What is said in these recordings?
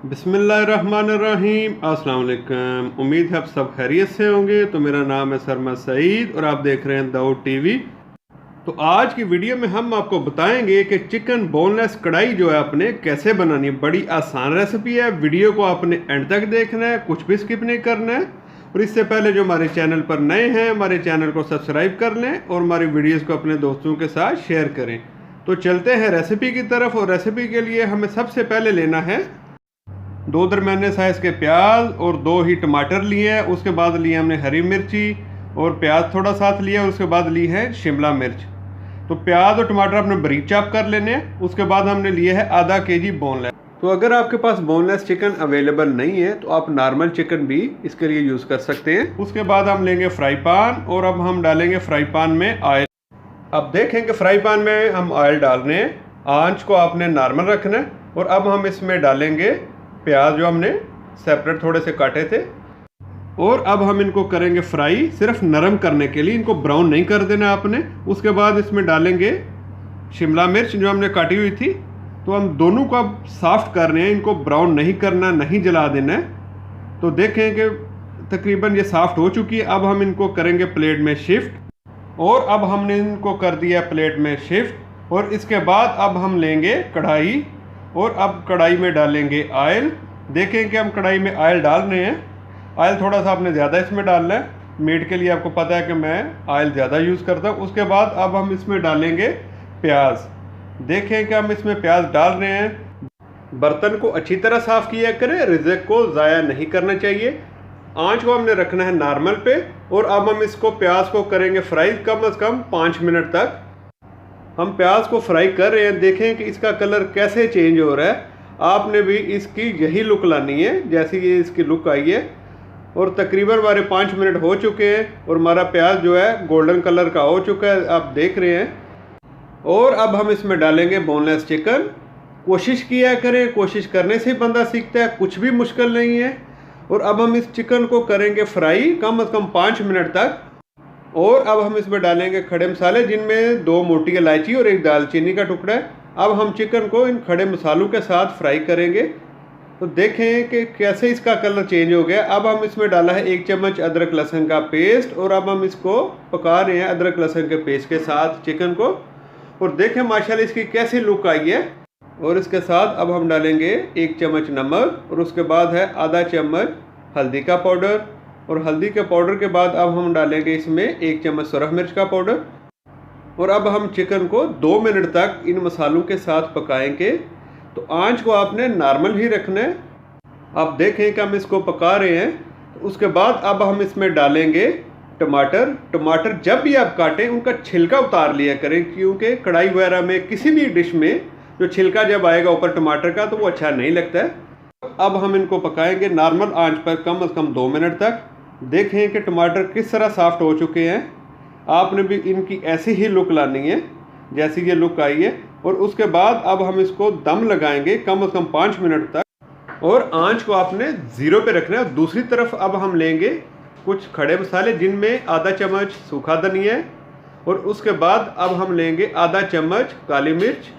बिस्मिल्लाहिर्रहमानिर्रहीम। अस्सलाम वालेकुम। उम्मीद है आप सब खैरियत से होंगे। तो मेरा नाम है सरमद सईद और आप देख रहे हैं दाऊद टीवी। तो आज की वीडियो में हम आपको बताएंगे कि चिकन बोनलेस कढ़ाई जो है आपने कैसे बनानी है। बड़ी आसान रेसिपी है। वीडियो को आपने एंड तक देखना है, कुछ भी स्किप नहीं करना है। और इससे पहले जो हमारे चैनल पर नए हैं, हमारे चैनल को सब्सक्राइब कर लें और हमारी वीडियोज़ को अपने दोस्तों के साथ शेयर करें। तो चलते हैं रेसिपी की तरफ। और रेसिपी के लिए हमें सबसे पहले लेना है 2 दरमियाने साइज़ के प्याज और 2 ही टमाटर लिए हैं। उसके बाद लिए हमने हरी मिर्ची और प्याज थोड़ा साथ लिया। उसके बाद ली है शिमला मिर्च। तो प्याज और टमाटर आपने बारीक चॉप कर लेने हैं। उसके बाद हमने लिए है आधा केजी बोनलेस। तो अगर आपके पास बोनलेस चिकन अवेलेबल नहीं है तो आप नॉर्मल चिकन भी इसके लिए यूज़ कर सकते हैं। उसके बाद हम लेंगे फ्राई पैन और अब हम डालेंगे फ्राई पैन में ऑयल। अब देखें कि फ्राई पैन में हम ऑयल डाल रहे हैं। आंच को आपने नॉर्मल रखना है। और अब हम इसमें डालेंगे प्याज जो हमने सेपरेट थोड़े से काटे थे। और अब हम इनको करेंगे फ्राई, सिर्फ नरम करने के लिए, इनको ब्राउन नहीं कर देना आपने। उसके बाद इसमें डालेंगे शिमला मिर्च जो हमने काटी हुई थी। तो हम दोनों को अब सॉफ्ट कर रहे हैं, इनको ब्राउन नहीं करना, नहीं जला देना है। तो देखें कि तकरीबन ये सॉफ्ट हो चुकी है। अब हम इनको करेंगे प्लेट में शिफ्ट। और अब हमने इनको कर दिया प्लेट में शिफ्ट। और इसके बाद अब हम लेंगे कढ़ाई और अब कढ़ाई में डालेंगे ऑयल। देखें कि हम कढ़ाई में ऑयल डाल रहे हैं। ऑयल थोड़ा सा आपने ज़्यादा इसमें डालना है। मीट के लिए आपको पता है कि मैं ऑयल ज़्यादा यूज़ करता हूँ। उसके बाद अब हम इसमें डालेंगे प्याज। देखें कि हम इसमें प्याज डाल रहे हैं। बर्तन को अच्छी तरह साफ़ किया करें, रिज़्क को ज़ाया नहीं करना चाहिए। आँच को हमने रखना है नॉर्मल पे। और अब हम इसको प्याज को करेंगे फ्राई कम से कम 5 मिनट तक। हम प्याज को फ्राई कर रहे हैं। देखें कि इसका कलर कैसे चेंज हो रहा है। आपने भी इसकी यही लुक लानी है जैसी ये इसकी लुक आई है। और तकरीबन हमारे 5 मिनट हो चुके हैं और हमारा प्याज जो है गोल्डन कलर का हो चुका है, आप देख रहे हैं। और अब हम इसमें डालेंगे बोनलेस चिकन। कोशिश किया करें, कोशिश करने से ही बंदा सीखता है, कुछ भी मुश्किल नहीं है। और अब हम इस चिकन को करेंगे फ्राई कम से कम 5 मिनट तक। और अब हम इसमें डालेंगे खड़े मसाले, जिनमें 2 मोटी इलायची और 1 दालचीनी का टुकड़ा है। अब हम चिकन को इन खड़े मसालों के साथ फ्राई करेंगे। तो देखें कि कैसे इसका कलर चेंज हो गया। अब हम इसमें डाला है 1 चम्मच अदरक लहसुन का पेस्ट। और अब हम इसको पका रहे हैं अदरक लहसुन के पेस्ट के साथ चिकन को। और देखें माशाल्लाह इसकी कैसी लुक आई है। और इसके साथ अब हम डालेंगे 1 चम्मच नमक। और उसके बाद है आधा चम्मच हल्दी का पाउडर। और हल्दी के पाउडर के बाद अब हम डालेंगे इसमें 1 चम्मच सुरख मिर्च का पाउडर। और अब हम चिकन को 2 मिनट तक इन मसालों के साथ पकाएंगे। तो आंच को आपने नॉर्मल ही रखना है। आप देखें कि हम इसको पका रहे हैं। तो उसके बाद अब हम इसमें डालेंगे टमाटर। टमाटर जब भी आप काटें उनका छिलका उतार लिया करें, क्योंकि कढ़ाई वगैरह में किसी भी डिश में जो छिलका जब आएगा ऊपर टमाटर का तो वो अच्छा नहीं लगता है। अब हम इनको पकाएंगे नॉर्मल आंच पर कम से कम 2 मिनट तक। देखें कि टमाटर किस तरह सॉफ्ट हो चुके हैं। आपने भी इनकी ऐसी ही लुक लानी है जैसी ये लुक आई है। और उसके बाद अब हम इसको दम लगाएंगे कम से कम 5 मिनट तक। और आंच को आपने 0 पे रखना है। दूसरी तरफ अब हम लेंगे कुछ खड़े मसाले, जिनमें आधा चम्मच सूखा धनिया है। और उसके बाद अब हम लेंगे आधा चम्मच काली मिर्च।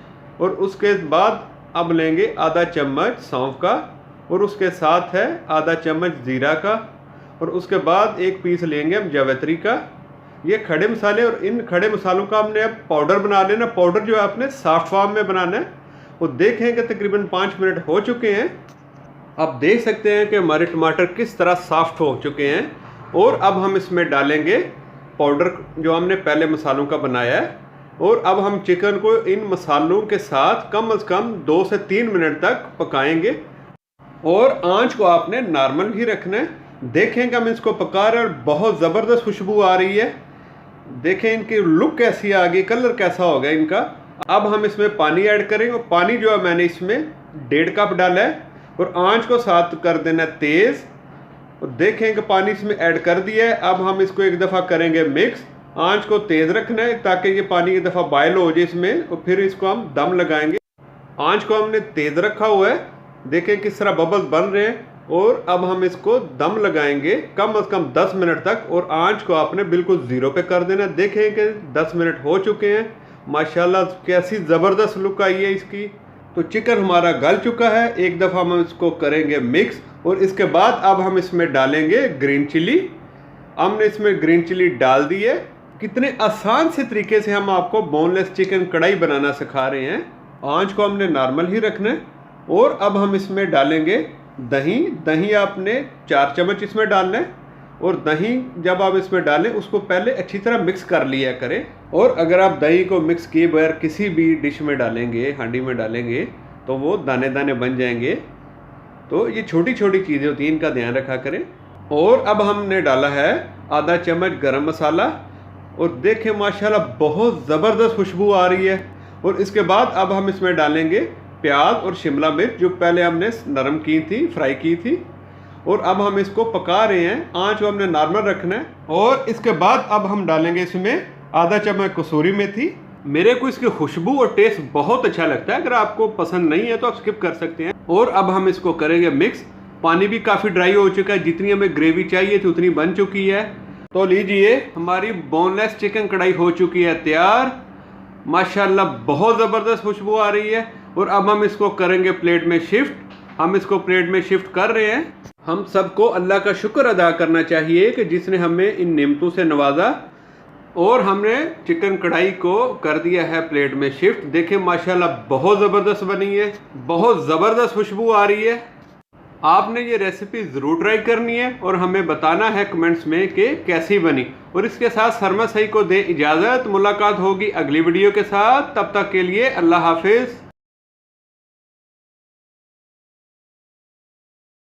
और उसके बाद अब लेंगे आधा चम्मच सौंफ का। और उसके साथ है आधा चम्मच ज़ीरा का। और उसके बाद 1 पीस लेंगे हम जावित्री का। ये खड़े मसाले, और इन खड़े मसालों का हमने अब पाउडर बना लेना। पाउडर जो है आपने सॉफ्ट फॉर्म में बनाना है। वो देखें कि तकरीबन 5 मिनट हो चुके हैं। आप देख सकते हैं कि हमारे टमाटर किस तरह सॉफ्ट हो चुके हैं। और अब हम इसमें डालेंगे पाउडर जो हमने पहले मसालों का बनाया है। और अब हम चिकन को इन मसालों के साथ कम से कम 2 से 3 मिनट तक पकाएंगे। और आंच को आपने नॉर्मल ही रखना है। देखें कि हम इसको पका रहे हैं और बहुत ज़बरदस्त खुशबू आ रही है। देखें इनकी लुक कैसी आ गई, कलर कैसा हो गया इनका। अब हम इसमें पानी ऐड करेंगे। और पानी जो है मैंने इसमें 1.5 कप डाला है। और आंच को साथ कर देना तेज़। और देखें कि पानी इसमें ऐड कर दिया है। अब हम इसको एक दफ़ा करेंगे मिक्स। आंच को तेज़ रखना है ताकि ये पानी एक दफ़ा बॉयल हो जाए इसमें। और फिर इसको हम दम लगाएंगे। आंच को हमने तेज़ रखा हुआ है। देखें किस तरह बबल्स बन रहे हैं। और अब हम इसको दम लगाएंगे कम से कम 10 मिनट तक। और आंच को आपने बिल्कुल 0 पे कर देना। देखें कि 10 मिनट हो चुके हैं। माशाल्लाह कैसी ज़बरदस्त लुक आई है इसकी। तो चिकन हमारा गल चुका है, एक दफ़ा हम इसको करेंगे मिक्स और इसके बाद अब हम इसमें डालेंगे ग्रीन चिली। हमने इसमें ग्रीन चिली डाल दी है। कितने आसान से तरीके से हम आपको बोनलेस चिकन कढ़ाई बनाना सिखा रहे हैं। आंच को हमने नॉर्मल ही रखना है। और अब हम इसमें डालेंगे दही। दही आपने 4 चम्मच इसमें डालना है और दही जब आप इसमें डालें उसको पहले अच्छी तरह मिक्स कर लिया करें। और अगर आप दही को मिक्स किए बगैर किसी भी डिश में डालेंगे, हांडी में डालेंगे, तो वो दाने दाने बन जाएंगे। तो ये छोटी छोटी चीज़ें होती हैं, इनका ध्यान रखा करें। और अब हमने डाला है आधा चम्मच गरम मसाला और देखें माशाल्लाह बहुत ज़बरदस्त खुशबू आ रही है। और इसके बाद अब हम इसमें डालेंगे प्याज और शिमला मिर्च जो पहले हमने नरम की थी, फ्राई की थी। और अब हम इसको पका रहे हैं, आंच को हमने नॉर्मल रखना है। और इसके बाद अब हम डालेंगे इसमें आधा चम्मच कसूरी मेथी। मेरे को इसकी खुशबू और टेस्ट बहुत अच्छा लगता है, अगर आपको पसंद नहीं है तो आप स्किप कर सकते हैं। और अब हम इसको करेंगे मिक्स। पानी भी काफ़ी ड्राई हो चुका है, जितनी हमें ग्रेवी चाहिए थी उतनी बन चुकी है। तो लीजिए हमारी बोनलेस चिकन कढ़ाई हो चुकी है तैयार। माशाल्लाह बहुत ज़बरदस्त खुशबू आ रही है। और अब हम इसको करेंगे प्लेट में शिफ्ट। हम इसको प्लेट में शिफ्ट कर रहे हैं। हम सबको अल्लाह का शुक्र अदा करना चाहिए कि जिसने हमें इन नेमतों से नवाजा। और हमने चिकन कढ़ाई को कर दिया है प्लेट में शिफ्ट। देखें माशाल्लाह बहुत ज़बरदस्त बनी है, बहुत ज़बरदस्त खुशबू आ रही है। आपने ये रेसिपी ज़रूर ट्राई करनी है और हमें बताना है कमेंट्स में कि कैसी बनी। और इसके साथ शर्मा सही को दे इजाज़त। मुलाकात होगी अगली वीडियो के साथ, तब तक के लिए अल्लाह हाफिज़।